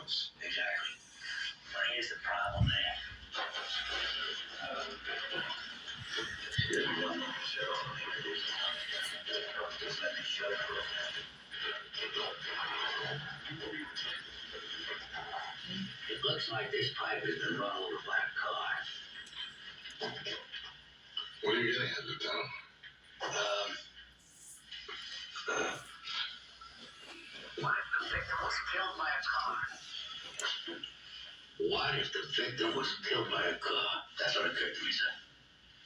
else. Exactly. But here's the problem, man. Just let me show you. It looks like this pipe has been run over by a car. What are you getting at, Lieutenant? What if the victim was killed by a car? What if the victim was killed by a car? That's what occurred to me, sir.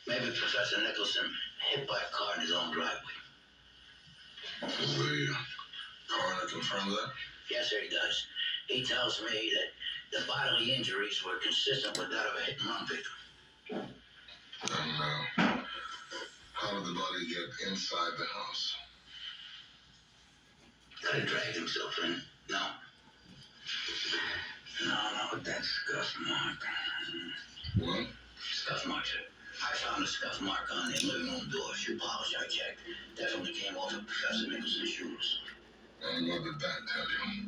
Maybe Professor Nicholson hit by a car in his own driveway. Does the coroner confirm that? Yes, sir, he does. He tells me that the bodily injuries were consistent with that of a hit-and-run victim. And how did the body get inside the house? Could have dragged himself in. No, not that scuff mark. What? Scuff mark, sir. I found a scuff mark on the living room door. Shoe polish I checked. Definitely came off of Professor Nicholson's shoes. And what did that tell you?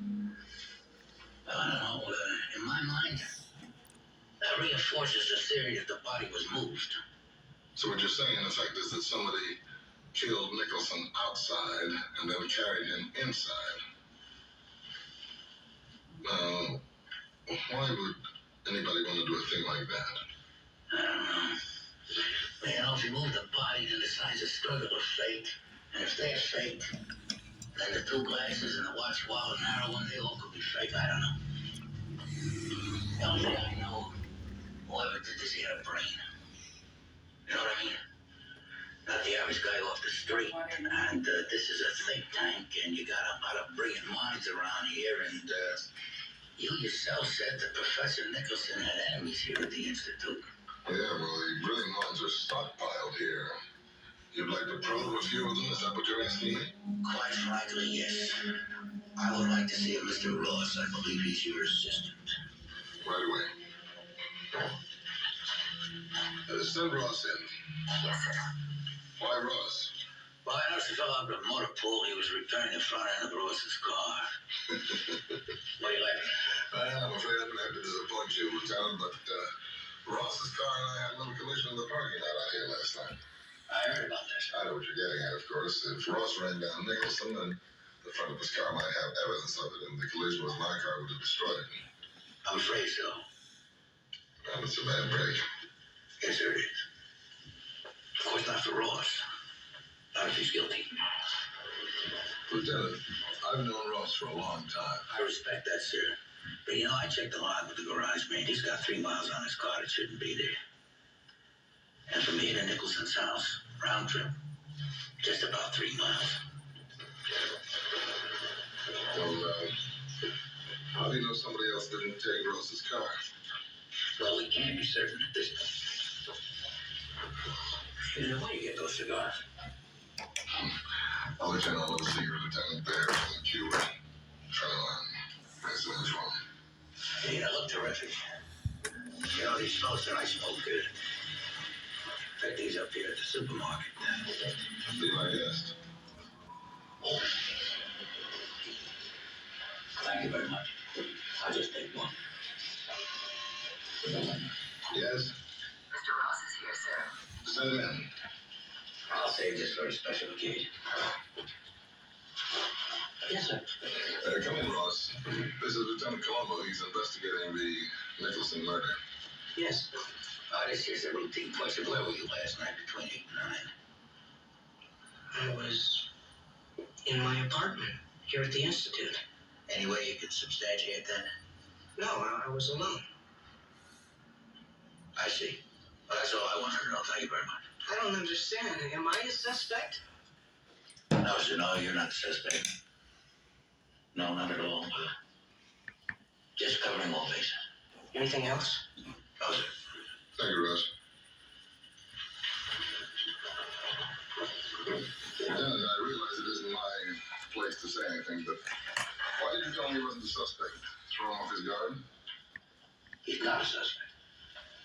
I don't know. In my mind, that reinforces the theory that the body was moved. So what you're saying, in effect, is that somebody killed Nicholson outside and then carried him inside. Now, why would anybody want to do a thing like that? I don't know. But, if you move the body, then the signs of struggle are fake. And if they're fake, then the two glasses and the watch, wallet, and heroin, they all could be fake. I don't know. The only thing I know, whoever did this, he had a brain. You know what I mean? Not the average guy off the street. And this is a think tank, and you got a lot of brilliant minds around here, and you yourself said that Professor Nicholson had enemies here at the Institute. Yeah, well, the brilliant minds are stockpiled here. You'd like to probe a few of them? Is that what you're asking me? Quite frankly, yes. I would like to see a Mr. Ross. I believe he's your assistant. Right away. Send Ross in. Yes, sir. Why Ross? Well, I noticed a fellow up at the motor pool. He was repairing the front end of Ross's car. What do you like? I'm afraid I'm going to have to disappoint you, Lieutenant, but Ross's car and I had a little collision in the parking lot out here last night. I heard about this. I know what you're getting at, of course. If Ross ran down Nicholson, then the front of his car might have evidence of it, and the collision with my car would have destroyed it. I'm afraid so. Well, it's a bad break. Yes, sir, it is. Of course, not for Ross. Not if he's guilty. Lieutenant, I've known Ross for a long time. I respect that, sir. But, I checked the log with the garage man. He's got 3 miles on his car that shouldn't be there. And from here to Nicholson's house, round trip, just about 3 miles. Well, how do you know somebody else didn't take Ross's car? Well, we can't be certain at this point. Excuse me, where do you get those cigars? I'll let you know a little secret, Lieutenant. There's the queue front line. That's the next one. They look terrific. These smokes that I smoke good. Pick these up here at the supermarket. Be my guest. Thank you very much. I'll just take one. Yes? Mr. Ross is here, sir. Send him in. I'll save this for a special occasion. Yes, sir. Come in, Ross. This is Lieutenant Colombo. He's investigating the Nicholson murder. Yes. This is a routine question. Where were you last night between 8 and 9? I was in my apartment here at the Institute. Any way you could substantiate that? No, I was alone. I see. Well, that's all I wanted to know. Thank you very much. I don't understand. Am I a suspect? No, sir, no, you're not the suspect. No, not at all. Just covering all bases. Anything else? No, sir. Thank you, Ross. Lieutenant, I realize it isn't my place to say anything, but why did you tell me he wasn't a suspect? Throw him off his guard? He's not a suspect.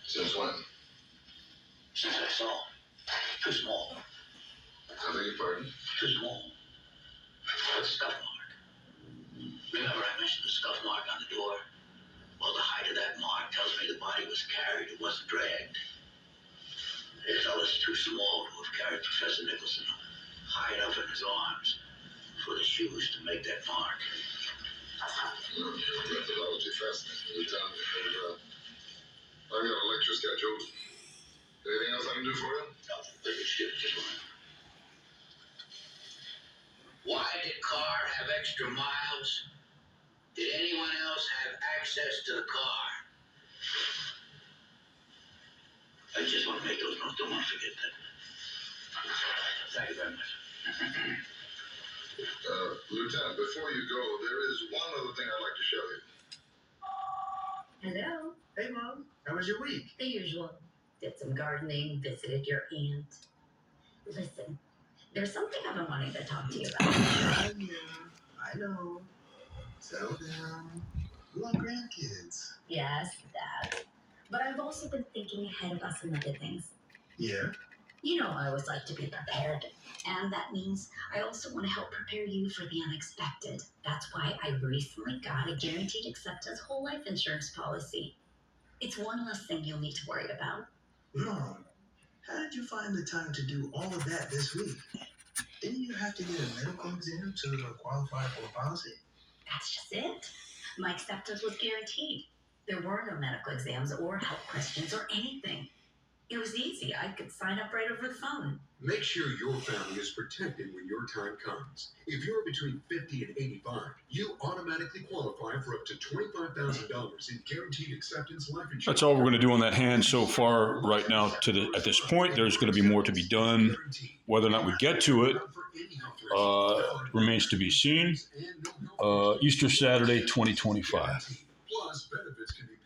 Since when? Since I saw him. Too small. I beg your pardon? Too small. That's a scuff mark. Remember I mentioned the scuff mark on the door? Well, the height of that mark tells me the body was carried, it wasn't dragged. They tell us too small to have carried Professor Nicholson high enough in his arms for the shoes to make that mark. Methodology fascinating. Lieutenant, I got a lecture scheduled. Anything else I can do for you? No, just one. Why did Carr have extra miles? Did anyone else have access to the car? I just want to make those notes. Don't want to forget that. Thank you very much. Lieutenant, before you go, there is one other thing I'd like to show you. Hello. Hey, Mom. How was your week? The usual. Did some gardening, visited your aunt. Listen, there's something I've been wanting to talk to you about. Oh, yeah. I know. Settle down. You want grandkids. Yes, that. But I've also been thinking ahead about some other things. Yeah? You know I always like to be prepared. And that means I also want to help prepare you for the unexpected. That's why I recently got a guaranteed acceptance whole life insurance policy. It's one less thing you'll need to worry about. Mom, how did you find the time to do all of that this week? Didn't you have to get a medical exam to qualify for a policy? That's just it. My acceptance was guaranteed. There were no medical exams or health questions or anything. It was easy. I could sign up right over the phone. Make sure your family is protected when your time comes. If you're between 50 and 85, you automatically qualify for up to $25,000 in guaranteed acceptance life insurance. That's all we're going to do on that hand so far right now at this point. There's going to be more to be done. Whether or not we get to it remains to be seen. Easter Saturday, 2025. Plus, benefits can be